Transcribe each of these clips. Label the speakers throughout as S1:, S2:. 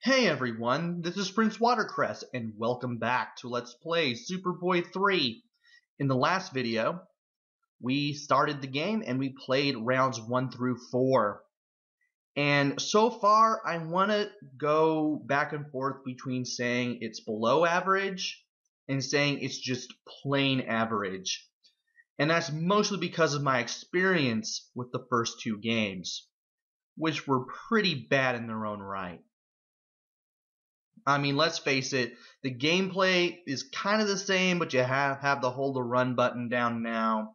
S1: Hey everyone, this is Prince Watercress, and welcome back to Let's Play Superboy 3. In the last video, we started the game and we played rounds 1 through 4. And so far, I want to go back and forth between saying it's below average and saying it's just plain average. And that's mostly because of my experience with the first two games, which were pretty bad in their own right. I mean, let's face it, the gameplay is kind of the same, but you have the hold the run button down now.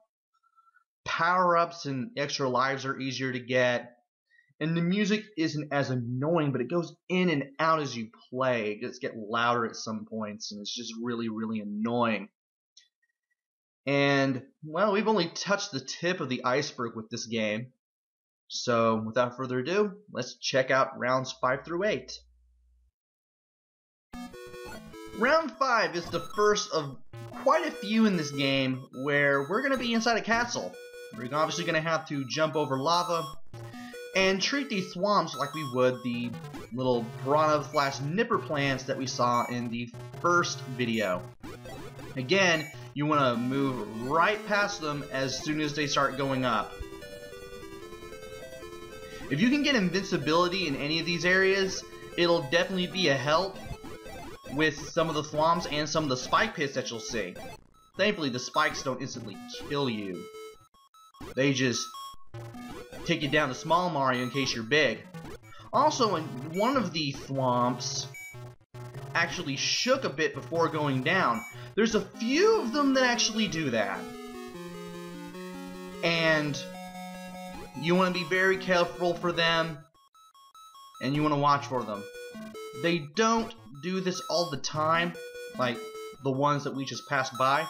S1: Power-ups and extra lives are easier to get. And the music isn't as annoying, but it goes in and out as you play. It gets louder at some points, and it's just really, really annoying. And, well, we've only touched the tip of the iceberg with this game. So, without further ado, let's check out rounds 5 through 8. Round 5 is the first of quite a few in this game where we're going to be inside a castle. We're obviously going to have to jump over lava and treat these swamps like we would the little piranha/nipper plants that we saw in the first video. Again, you want to move right past them as soon as they start going up. If you can get invincibility in any of these areas, it'll definitely be a help with some of the swamps and some of the spike pits that you'll see. Thankfully, the spikes don't instantly kill you. They just take you down to small Mario in case you're big. Also, when one of the swamps actually shook a bit before going down, there's a few of them that actually do that. And you want to be very careful for them, and you want to watch for them. They don't do this all the time, like the ones that we just passed by.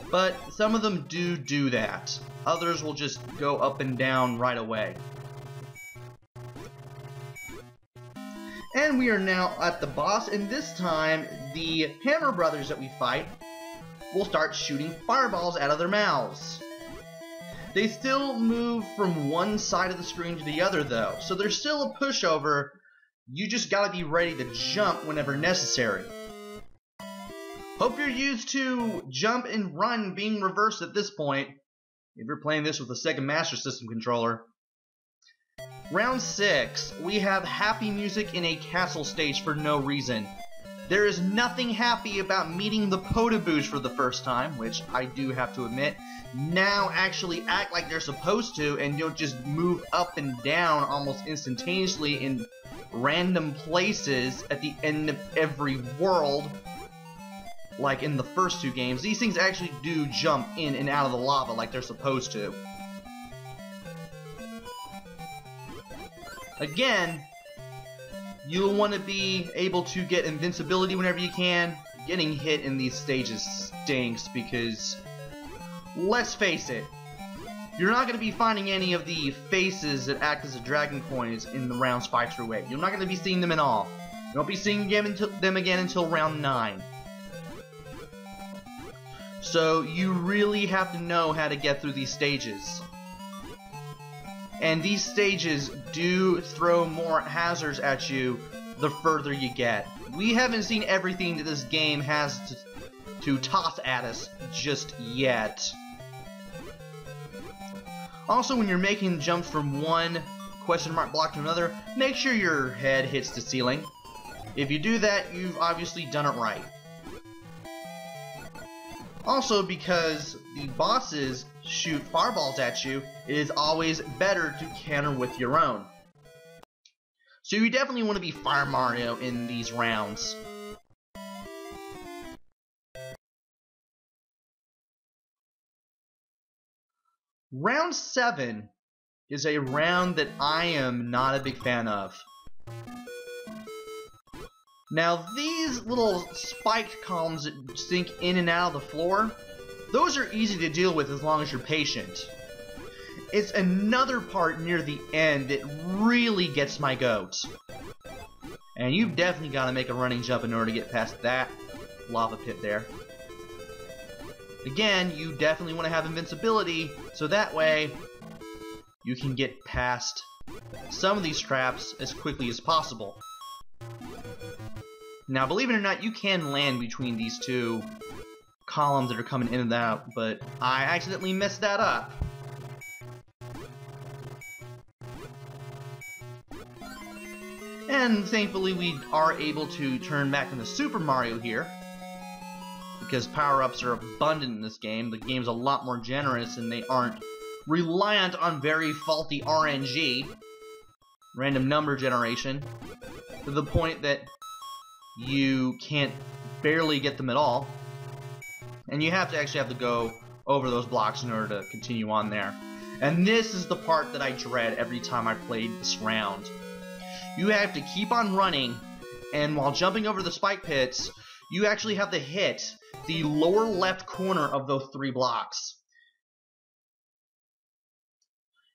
S1: But some of them do that. Others will just go up and down right away. And we are now at the boss, and this time the Hammer Brothers that we fight will start shooting fireballs out of their mouths. They still move from one side of the screen to the other though, so there's still a pushover. You just gotta be ready to jump whenever necessary. Hope you're used to jump and run being reversed at this point, if you're playing this with a Sega Master System controller. Round 6, we have happy music in a castle stage for no reason. There is nothing happy about meeting the Podoboos for the first time, which I do have to admit, now actually act like they're supposed to and don't just move up and down almost instantaneously in random places at the end of every world like in the first two games. These things actually do jump in and out of the lava like they're supposed to. Again, you'll want to be able to get invincibility whenever you can. Getting hit in these stages stinks because, let's face it, you're not going to be finding any of the faces that act as dragon coins in the rounds 5 through 8. You're not going to be seeing them at all. You won't be seeing them again until round 9. So you really have to know how to get through these stages. And these stages do throw more hazards at you the further you get. We haven't seen everything that this game has to toss at us just yet. Also, when you're making jumps from one question mark block to another, make sure your head hits the ceiling. If you do that, you've obviously done it right. Also, because the bosses shoot fireballs at you, it is always better to counter with your own. So you definitely want to be Fire Mario in these rounds. Round 7 is a round that I am not a big fan of. Now, these little spiked columns that sink in and out of the floor, those are easy to deal with as long as you're patient. It's another part near the end that really gets my goat. And you've definitely got to make a running jump in order to get past that lava pit there. Again, you definitely want to have invincibility, so that way you can get past some of these traps as quickly as possible. Now, believe it or not, you can land between these two columns that are coming in and out, but I accidentally messed that up. And thankfully we are able to turn back into Super Mario here, because power-ups are abundant in this game. The game's a lot more generous and they aren't reliant on very faulty RNG, random number generation, to the point that you can't barely get them at all. And you have to actually have to go over those blocks in order to continue on there. And this is the part that I dread every time I played this round. You have to keep on running, and while jumping over the spike pits, you actually have to hit the lower left corner of those 3 blocks.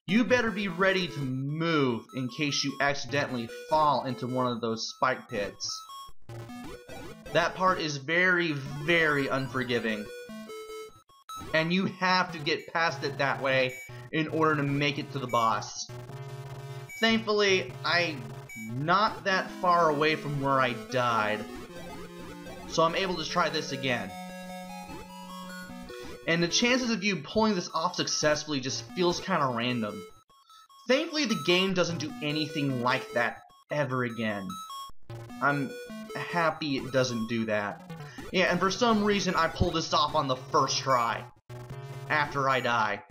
S1: You better be ready to move in case you accidentally fall into one of those spike pits. That part is very, very unforgiving. And you have to get past it that way in order to make it to the boss. Thankfully, I'm not that far away from where I died, so I'm able to try this again. And the chances of you pulling this off successfully just feels kind of random. Thankfully, the game doesn't do anything like that ever again. I'm happy it doesn't do that. Yeah, and for some reason I pulled this off on the first try, after I die.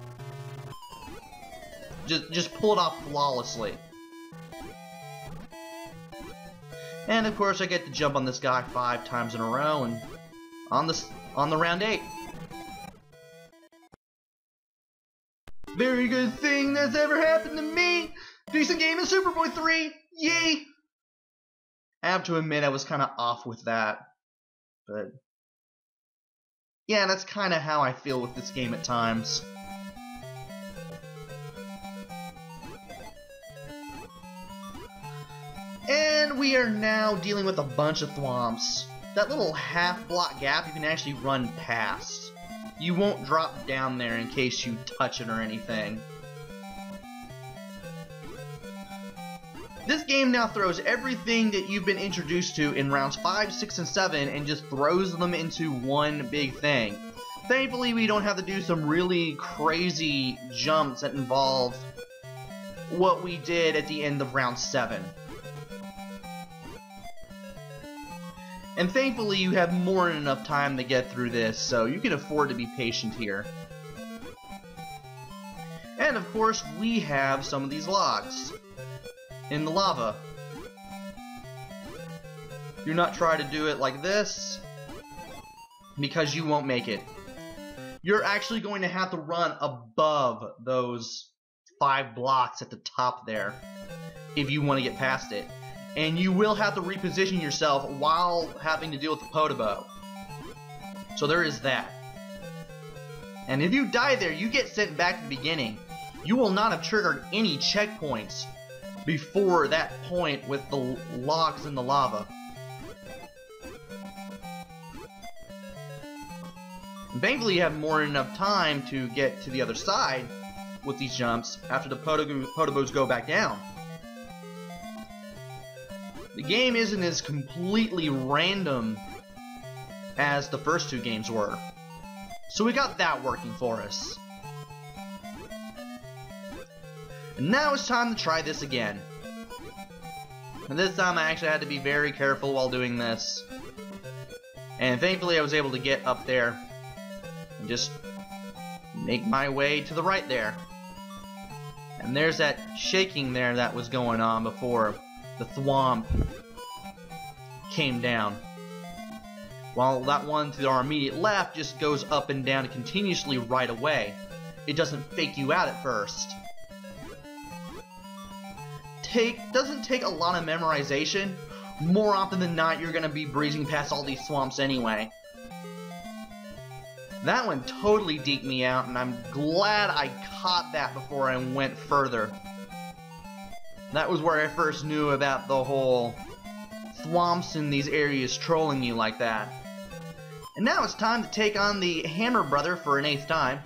S1: Just pull it off flawlessly. And of course I get to jump on this guy 5 times in a row, and on the round 8. Very good thing that's ever happened to me. Decent game in Superboy 3. Yay! I have to admit I was kind of off with that, but yeah, that's kind of how I feel with this game at times. And we are now dealing with a bunch of thwomps. That little half-block gap you can actually run past. You won't drop down there in case you touch it or anything. This game now throws everything that you've been introduced to in rounds 5, 6, and 7 and just throws them into one big thing. Thankfully, we don't have to do some really crazy jumps that involve what we did at the end of round 7. And thankfully, you have more than enough time to get through this, so you can afford to be patient here. And of course, we have some of these logs in the lava. Do not try to do it like this, because you won't make it. You're actually going to have to run above those 5 blocks at the top there if you want to get past it. And you will have to reposition yourself while having to deal with the Podoboo. So there is that. And if you die there, you get sent back to the beginning. You will not have triggered any checkpoints before that point with the logs in the lava. And thankfully you have more than enough time to get to the other side with these jumps after the Podoboos go back down. The game isn't as completely random as the first 2 games were. So we got that working for us. And now it's time to try this again. And this time I actually had to be very careful while doing this. And thankfully I was able to get up there and just make my way to the right there. And there's that shaking there that was going on before the thwomp came down. While that one to our immediate left just goes up and down continuously right away. It doesn't fake you out at first. Doesn't take a lot of memorization. More often than not, you're going to be breezing past all these swamps anyway. That one totally deked me out, and I'm glad I caught that before I went further. That was where I first knew about the whole thwomps in these areas trolling you like that. And now it's time to take on the Hammer Brother for an 8th time.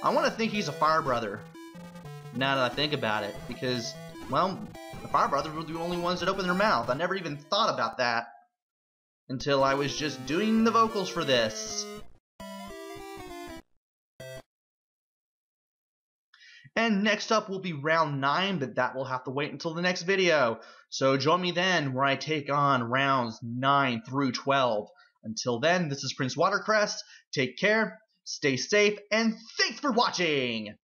S1: I want to think he's a Fire Brother. now that I think about it, because, well, the Fire Brothers were the only ones that opened their mouth. I never even thought about that until I was just doing the vocals for this. And next up will be round 9, but that will have to wait until the next video. So join me then where I take on rounds 9 through 12. Until then, this is Prince Watercrest. Take care, stay safe, and thanks for watching!